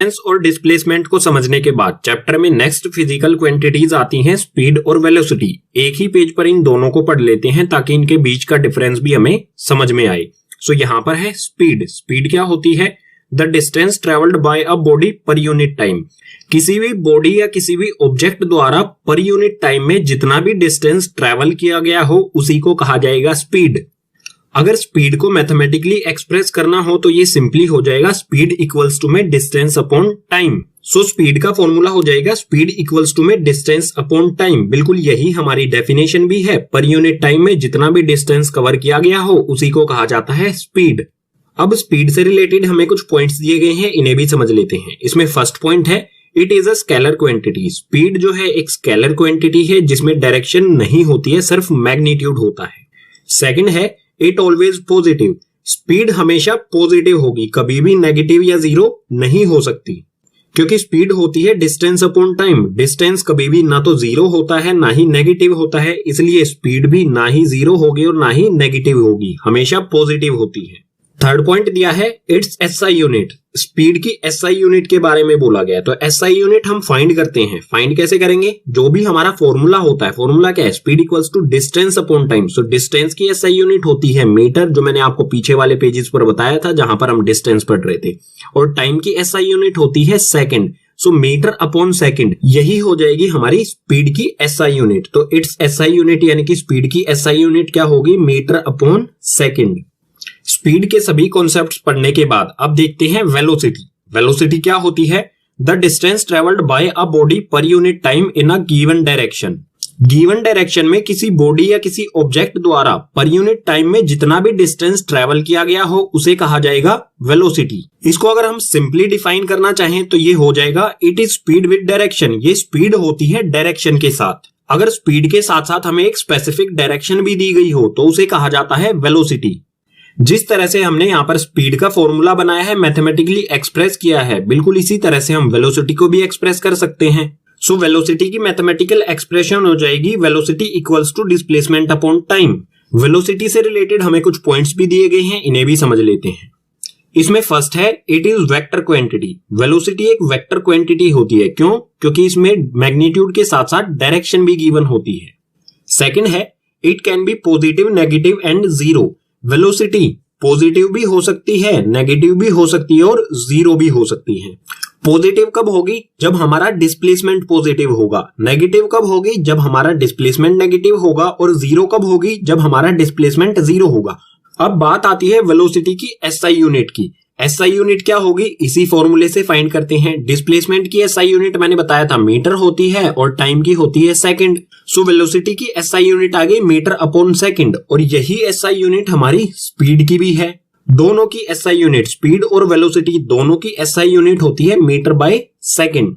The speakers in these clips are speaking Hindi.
डिस्टेंस और डिस्प्लेसमेंट को समझने के बाद चैप्टर में नेक्स्ट फिजिकल क्वांटिटीज आती हैं स्पीड और वेलोसिटी। एक ही पेज पर इन दोनों को पढ़ लेते हैं ताकि इनके बीच का डिफरेंस भी हमें समझ में आए। सो यहाँ पर है स्पीड। स्पीड क्या होती है? The distance travelled by a body per unit time. किसी भी बॉडी या किसी भी ऑब्जेक्ट द्वारा पर यूनिट टाइम में जितना भी डिस्टेंस ट्रेवल किया गया हो उसी को कहा जाएगा स्पीड। अगर स्पीड को मैथमेटिकली एक्सप्रेस करना हो तो ये सिंपली हो जाएगा स्पीड इक्वल्स टू में distance upon time. So speed का फॉर्मूला हो जाएगा स्पीड इक्वल्स टू में डिस्टेंस अपॉन टाइम। बिल्कुल यही हमारी डेफिनेशन भी है। पर यूनिट टाइम में जितना भी डिस्टेंस कवर किया गया हो उसी को कहा जाता है स्पीड। अब स्पीड से रिलेटेड हमें कुछ पॉइंट्स दिए गए हैं, इन्हें भी समझ लेते हैं। इसमें फर्स्ट पॉइंट है it is a scalar quantity. Speed जो है एक स्केलर क्वांटिटी है जिसमें डायरेक्शन नहीं होती है, सिर्फ मैग्नीट्यूड होता है। सेकंड है इट ऑलवेज पॉजिटिव। स्पीड हमेशा पॉजिटिव होगी, कभी भी नेगेटिव या जीरो नहीं हो सकती, क्योंकि स्पीड होती है डिस्टेंस अपॉन टाइम। डिस्टेंस कभी भी ना तो जीरो होता है ना ही नेगेटिव होता है, इसलिए स्पीड भी ना ही जीरो होगी और ना ही नेगेटिव होगी, हमेशा पॉजिटिव होती है। थर्ड पॉइंट दिया है इट्स एसआई यूनिट। स्पीड की एसआई यूनिट के बारे में बोला गया, तो एसआई यूनिट हम फाइंड करते हैं। फाइंड कैसे करेंगे? जो भी हमारा फॉर्मूला होता है, फॉर्मूला क्या है? Speed equals to distance upon time. So distance की एसआई यूनिट होती है मीटर, जो मैंने आपको पीछे वाले पेजेस पर बताया था जहां पर हम डिस्टेंस पढ़ रहे थे। और टाइम की एसआई यूनिट होती है सेकंड। सो मीटर अपॉन सेकंड, यही हो जाएगी हमारी स्पीड की एसआई यूनिट। तो इट्स एसआई यूनिट यानी कि स्पीड की एसआई यूनिट क्या होगी? Metre upon second. स्पीड के सभी कॉन्सेप्ट्स पढ़ने के बाद अब देखते हैं वेलोसिटी। वेलोसिटी क्या होती है? The distance travelled by a body per unit time in a given direction. Given direction में किसी बॉडी या किसी ऑब्जेक्ट द्वारा पर यूनिट टाइम में जितना भी डिस्टेंस ट्रेवल किया गया हो उसे कहा जाएगा वेलोसिटी। इसको अगर हम सिंपली डिफाइन करना चाहें तो ये हो जाएगा it is speed with direction. ये स्पीड होती है डायरेक्शन के साथ। अगर स्पीड के साथ साथ हमें एक स्पेसिफिक डायरेक्शन भी दी गई हो तो उसे कहा जाता है वेलोसिटी। जिस तरह से हमने यहाँ पर स्पीड का फॉर्मूला बनाया है, मैथमेटिकली एक्सप्रेस किया है, बिल्कुल इसी तरह से हम वेलोसिटी को भी एक्सप्रेस कर सकते हैं। सो वेलोसिटी की मैथमेटिकल एक्सप्रेशन हो जाएगी velocity equals to displacement upon time. Velocity से रिलेटेड हमें कुछ पॉइंट्स भी दिए गए हैं, इन्हें भी समझ लेते हैं। इसमें फर्स्ट है it is vector quantity. Velocity एक वेक्टर क्वांटिटी होती है। क्यों? क्योंकि इसमें मैग्नीट्यूड के साथ साथ डायरेक्शन भी गिवन होती है। सेकंड है it can be positive, negative and zero. Velocity positive भी हो सकती है, नेगेटिव भी हो सकती है और जीरो भी हो सकती है। पॉजिटिव कब होगी? जब हमारा डिस्प्लेसमेंट पॉजिटिव होगा। नेगेटिव कब होगी? जब हमारा डिस्प्लेसमेंट नेगेटिव होगा। और जीरो कब होगी? जब हमारा डिस्प्लेसमेंट जीरो होगा। अब बात आती है वेलोसिटी की एसआई यूनिट की। एसआई यूनिट क्या होगी? इसी फॉर्मूले से फाइंड करते हैं। डिस्प्लेसमेंट की एसआई यूनिट मैंने बताया था मीटर होती है और टाइम की होती है सेकंड। सो वेलोसिटी की एसआई यूनिट आ गई मीटर अपॉन सेकंड, और यही एसआई यूनिट हमारी स्पीड की भी है। दोनों की एसआई यूनिट, स्पीड और वेलोसिटी दोनों की एसआई यूनिट होती है मीटर बाय सेकंड।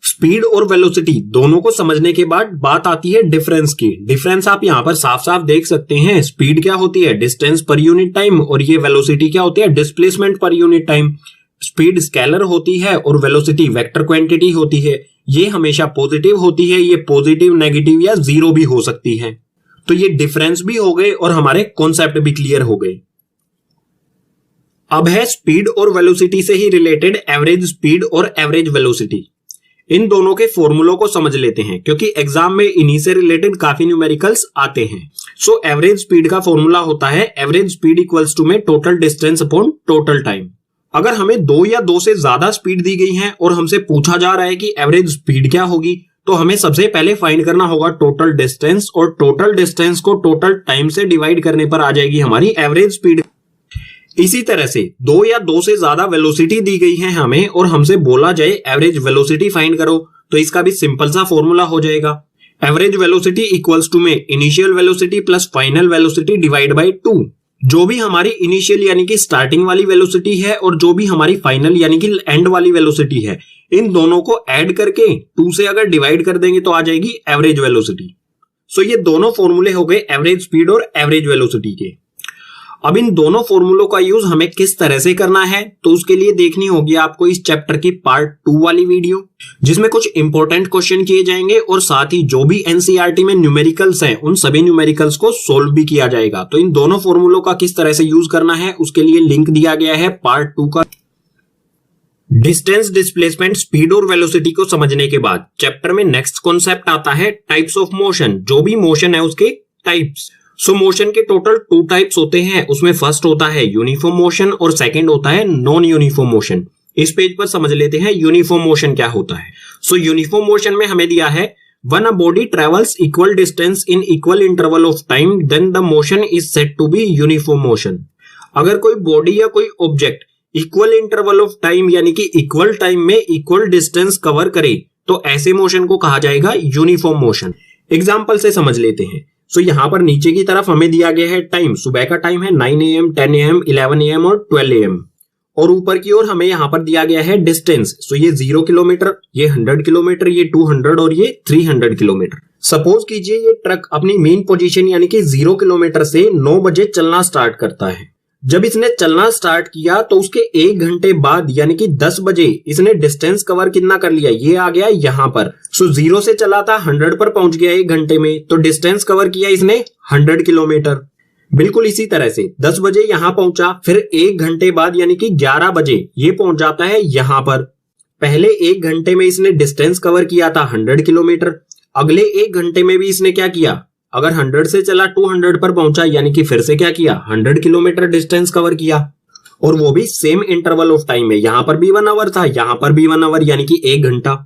स्पीड और वेलोसिटी दोनों को समझने के बाद बात आती है डिफरेंस की। डिफरेंस आप यहाँ पर साफ साफ देख सकते हैं। स्पीड क्या होती है? डिस्टेंस पर यूनिट टाइम, और ये वेलोसिटी क्या होती है? Displacement per unit time. Speed scalar होती है और वेलोसिटी वेक्टर क्वांटिटी होती है। ये हमेशा पॉजिटिव होती है। ये पॉजिटिव, नेगेटिव या जीरो भी हो सकती है। तो ये डिफरेंस भी हो गए और हमारे कॉन्सेप्ट भी क्लियर हो गए। अब है स्पीड और वेलोसिटी से ही रिलेटेड एवरेज स्पीड और एवरेज वेलोसिटी। इन दोनों के फॉर्मूलों को समझ लेते हैं क्योंकि एग्जाम में इन्हीं से रिलेटेड काफी न्यूमेरिकल्स आते हैं। सो एवरेज स्पीड का फॉर्मूला होता है एवरेज स्पीड इक्वल्स टू में total distance upon total time. अगर हमें 2 या 2 से ज्यादा स्पीड दी गई है और हमसे पूछा जा रहा है कि एवरेज स्पीड क्या होगी, तो हमें सबसे पहले फाइंड करना होगा टोटल डिस्टेंस, और टोटल डिस्टेंस को टोटल टाइम से डिवाइड करने पर आ जाएगी हमारी एवरेज स्पीड। इसी तरह से 2 या 2 से ज्यादा वेलोसिटी दी गई है हमें और हमसे बोला जाए एवरेज वेलोसिटी फाइंड करो, तो इसका भी सिंपल सा फॉर्मूला हो जाएगा एवरेज वेलोसिटी इक्वल्स टू में initial velocity plus final velocity divide by 2। जो भी हमारी इनिशियल यानी कि स्टार्टिंग वाली वेलोसिटी है और जो भी हमारी फाइनल यानी कि एंड वाली वेलोसिटी है, इन दोनों को ऐड करके 2 से अगर डिवाइड कर देंगे तो आ जाएगी एवरेज वेलोसिटी। सो ये दोनों फॉर्मूले हो गए एवरेज स्पीड और एवरेज वेलोसिटी के। अब इन दोनों फॉर्मूलों का यूज हमें किस तरह से करना है, तो उसके लिए देखनी होगी आपको इस चैप्टर की पार्ट 2 वाली वीडियो, जिसमें कुछ इंपॉर्टेंट क्वेश्चन किए जाएंगे और साथ ही जो भी एनसीईआरटी में न्यूमेरिकल्स हैं उन सभी न्यूमेरिकल्स को सोल्व भी किया जाएगा। तो इन दोनों फॉर्मूलों का किस तरह से यूज करना है उसके लिए लिंक दिया गया है पार्ट 2 का। डिस्टेंस, डिस्प्लेसमेंट, स्पीड और वेलोसिटी को समझने के बाद चैप्टर में नेक्स्ट कॉन्सेप्ट आता है टाइप्स ऑफ मोशन। जो भी मोशन है उसके टाइप्स। सो मोशन के टोटल 2 टाइप्स होते हैं। उसमें फर्स्ट होता है यूनिफॉर्म मोशन और सेकंड होता है नॉन यूनिफॉर्म मोशन। इस पेज पर समझ लेते हैं यूनिफॉर्म मोशन क्या होता है। सो यूनिफॉर्म मोशन में हमें दिया है when a body travels equal distance in equal interval of time then the motion is said to be uniform motion। अगर कोई बॉडी या कोई object equal interval of time यानी कि इक्वल टाइम में इक्वल डिस्टेंस कवर करे तो ऐसे मोशन को कहा जाएगा यूनिफॉर्म मोशन। एग्जांपल से समझ लेते हैं। सो यहाँ पर नीचे की तरफ हमें दिया गया है टाइम। सुबह का टाइम है 9 AM, 10 AM, 11 AM और 12 AM। और ऊपर की ओर हमें यहाँ पर दिया गया है डिस्टेंस। सो ये 0 किलोमीटर, ये 100 किलोमीटर, ये 200 और ये 300 किलोमीटर। सपोज कीजिए ये ट्रक अपनी मेन पोजीशन यानी कि 0 किलोमीटर से 9 बजे चलना स्टार्ट करता है। जब इसने चलना स्टार्ट किया तो उसके 1 घंटे बाद यानी कि 10 बजे इसने डिस्टेंस कवर कितना कर लिया, ये आ गया यहाँ पर। सो 0 से चला था 100 पर पहुंच गया 1 घंटे में, तो डिस्टेंस कवर किया इसने 100 किलोमीटर। बिल्कुल इसी तरह से 10 बजे यहां पहुंचा, फिर 1 घंटे बाद यानी कि 11 बजे ये पहुंच जाता है यहां पर। पहले 1 घंटे में इसने डिस्टेंस कवर किया था 100 किलोमीटर। अगले 1 घंटे में भी इसने क्या किया, अगर 100 से चला 200 पर पहुंचा यानी कि फिर से क्या किया, 100 किलोमीटर डिस्टेंस कवर किया। और वो भी सेम इंटरवल ऑफ टाइम में। यहां पर भी 1 आवर था, यहां पर भी 1 आवर यानी कि 1 घंटा।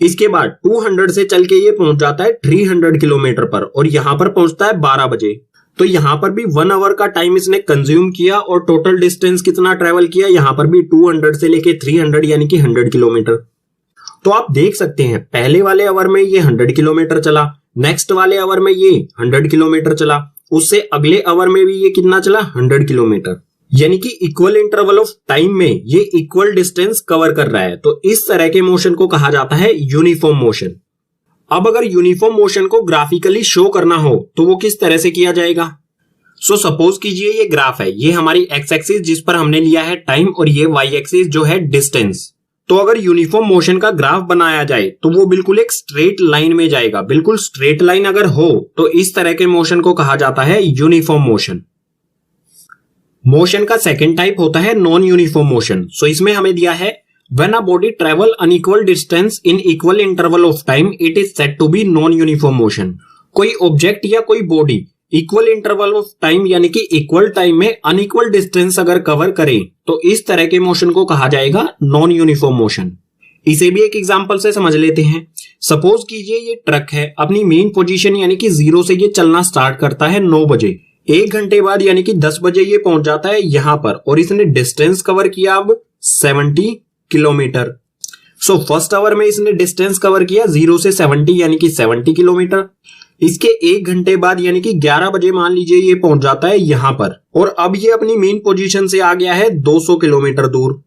इसके बाद 200 से चल के ये पहुंच जाता है 300 किलोमीटर पर और यहां पर पहुंचता है 12 बजे। तो यहां पर भी 1 आवर का टाइम इसने कंज्यूम किया और टोटल डिस्टेंस कितना ट्रेवल किया, यहां पर भी 200 से लेके 300 यानी कि 100 किलोमीटर। तो आप देख सकते हैं पहले वाले आवर में ये 100 किलोमीटर चला, नेक्स्ट वाले आवर में ये 100 किलोमीटर चला, उससे अगले आवर में भी ये कितना चला, 100 किलोमीटर। यानी कि इक्वल इंटरवल ऑफ टाइम में ये इक्वल डिस्टेंस कवर कर रहा है। तो इस तरह के मोशन को कहा जाता है यूनिफॉर्म मोशन। अब अगर यूनिफॉर्म मोशन को ग्राफिकली शो करना हो तो वो किस तरह से किया जाएगा। सो सपोज कीजिए ये ग्राफ है, ये हमारी एक्स एक्सिस जिस पर हमने लिया है टाइम और ये वाई एक्सिस जो है डिस्टेंस। तो अगर यूनिफॉर्म मोशन का ग्राफ बनाया जाए तो वो बिल्कुल एक स्ट्रेट लाइन में जाएगा। बिल्कुल स्ट्रेट लाइन अगर हो तो इस तरह के मोशन को कहा जाता है यूनिफॉर्म मोशन। मोशन का सेकंड टाइप होता है नॉन यूनिफॉर्म मोशन। सो इसमें हमें दिया है when a body travel unequal distance in equal interval of time it is said to be non-uniform motion। कोई ऑब्जेक्ट या कोई body equal interval of time यानी कि इक्वल टाइम में अनइक्वल डिस्टेंस अगर कवर करे तो इस तरह के मोशन को कहा जाएगा नॉन यूनिफॉर्म मोशन। इसे भी एक एग्जांपल से समझ लेते हैं। सपोज कीजिए ये ट्रक है, अपनी मेन पोजीशन यानी कि 0 से ये चलना स्टार्ट करता है 9 बजे। 1 घंटे बाद यानी कि 10 बजे ये पहुंच जाता है यहां पर और इसने डिस्टेंस कवर किया अब 70 किलोमीटर। सो फर्स्ट आवर में इसने डिस्टेंस कवर किया 0 से 70 यानी कि 70 किलोमीटर। इसके 1 घंटे बाद यानी कि 11 बजे मान लीजिए ये पहुंच जाता है यहां पर और अब ये अपनी मेन पोजीशन से आ गया है 200 किलोमीटर दूर।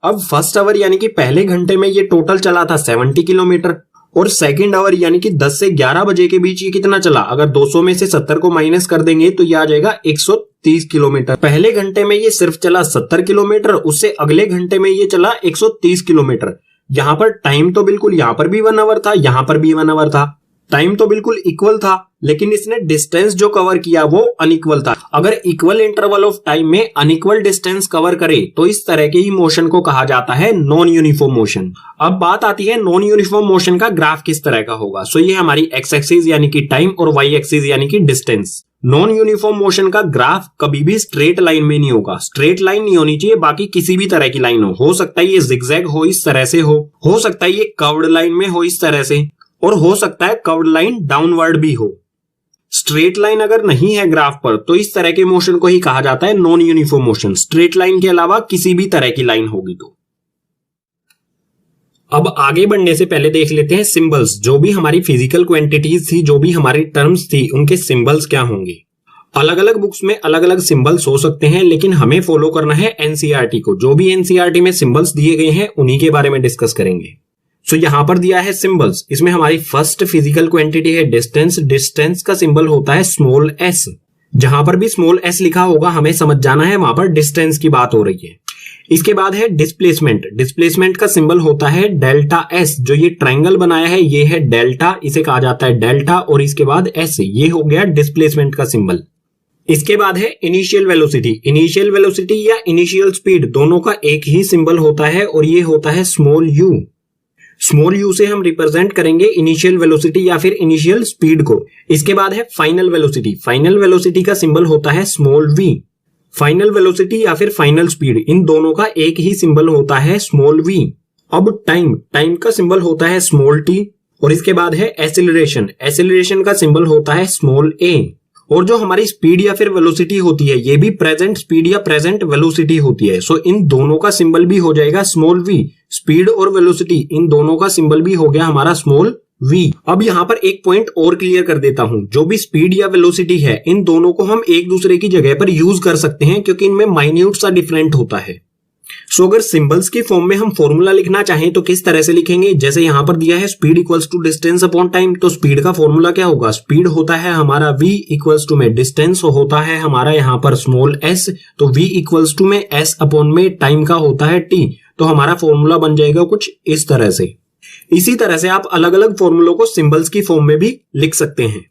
अब फर्स्ट आवर यानी कि पहले घंटे में ये टोटल चला था 70 किलोमीटर और सेकंड आवर यानी कि 10 से 11 बजे के बीच ये कितना चला, अगर 200 में से 70 को माइनस कर देंगे तो ये आ जाएगा 130 किलोमीटर। पहले घंटे में ये सिर्फ चला 70 किलोमीटर, उससे अगले घंटे में ये चला 130 किलोमीटर। यहाँ पर टाइम तो बिल्कुल यहाँ पर भी 1 आवर था, यहाँ पर भी 1 आवर था, टाइम तो बिल्कुल इक्वल था, लेकिन इसने डिस्टेंस जो कवर किया वो अनइक्वल था। अगर इक्वल इंटरवल ऑफ टाइम में अनइक्वल डिस्टेंस कवर करे तो इस तरह के ही मोशन को कहा जाता है नॉन यूनिफॉर्म मोशन। अब बात आती है नॉन यूनिफॉर्म मोशन का ग्राफ किस तरह का होगा। सो ये हमारी एक्स एक्सिस यानी कि टाइम और वाई एक्सिस यानी कि डिस्टेंस। नॉन यूनिफॉर्म मोशन का ग्राफ कभी भी स्ट्रेट लाइन में नहीं होगा। स्ट्रेट लाइन नहीं होनी चाहिए, बाकी किसी भी तरह की लाइन हो सकता है ये जिगजैग हो, इस तरह से हो सकता है ये कर्व्ड लाइन में हो इस तरह से, और हो सकता है कर्व्ड लाइन डाउनवर्ड भी हो। स्ट्रेट लाइन अगर नहीं है ग्राफ पर तो इस तरह के मोशन को ही कहा जाता है non uniform motion. Straight line के अलावा किसी भी तरह की लाइन होगी तो। अब आगे बढ़ने से पहले देख लेते हैं सिंबल्स। जो भी हमारी फिजिकल क्वांटिटीज थी, जो भी हमारी टर्म्स थी, उनके सिंबल्स क्या होंगे। अलग अलग बुक्स में अलग अलग सिंबल्स हो सकते हैं, लेकिन हमें फॉलो करना है एनसीईआरटी को। जो भी एनसीईआरटी में सिंबल्स दिए गए हैं उन्हीं के बारे में डिस्कस करेंगे। सो यहां पर दिया है सिंबल्स। इसमें हमारी फर्स्ट फिजिकल क्वांटिटी है डिस्टेंस। डिस्टेंस का सिंबल होता है स्मॉल एस। जहां पर भी स्मॉल एस लिखा होगा हमें समझ जाना है वहां पर डिस्टेंस की बात हो रही है। इसके बाद है डिस्प्लेसमेंट। डिस्प्लेसमेंट का सिंबल होता है डेल्टा एस। जो ये ट्रायंगल बनाया है ये है डेल्टा, इसे कहा जाता है डेल्टा, और इसके बाद एस, ये हो गया डिस्प्लेसमेंट का सिंबल। इसके बाद है इनिशियल वेलोसिटी। इनिशियल वेलोसिटी या इनिशियल स्पीड दोनों का एक ही सिंबल होता है और ये होता है स्मॉल यू। स्मॉल यू से हम रिप्रेजेंट करेंगे इनिशियल वेलोसिटी या फिर इनिशियल स्पीड को। इसके बाद है फाइनल वेलोसिटी। फाइनल वेलोसिटी का सिंबल होता है स्मॉल वी। फाइनल वेलोसिटी या फिर फाइनल स्पीड, इन दोनों का एक ही सिंबल होता है स्मॉल वी। अब टाइम का सिंबल होता है स्मॉल टी। और इसके बाद है एसिलरेशन। एसिलरेशन का सिंबल होता है स्मॉल ए। और जो हमारी स्पीड या फिर वेलोसिटी होती है ये भी प्रेजेंट स्पीड या प्रेजेंट वेलोसिटी होती है। सो इन दोनों का सिंबल भी हो जाएगा स्मॉल वी। स्पीड और वेलोसिटी इन दोनों का सिंबल भी हो गया हमारा स्मॉल वी। अब यहाँ पर एक पॉइंट और क्लियर कर देता हूं, जो भी स्पीड या वेलोसिटी है इन दोनों को हम एक दूसरे की जगह पर यूज कर सकते हैं क्योंकि इनमें माइन्यूट सा डिफरेंट होता है। सो अगर सिंबल्स की फॉर्म में हम फॉर्मूला लिखना चाहें तो किस तरह से लिखेंगे, जैसे यहां पर दिया है speed equals to distance upon time, तो स्पीड का फॉर्मूला क्या होगा, स्पीड होता है हमारा v इक्वल्स टू में डिस्टेंस होता है हमारा यहाँ पर स्मॉल s, तो v इक्वल्स टू में s अपॉन में टाइम का होता है t। तो हमारा फॉर्मूला बन जाएगा कुछ इस तरह से। इसी तरह से आप अलग अलग फॉर्मूलों को सिंबल्स की फॉर्म में भी लिख सकते हैं।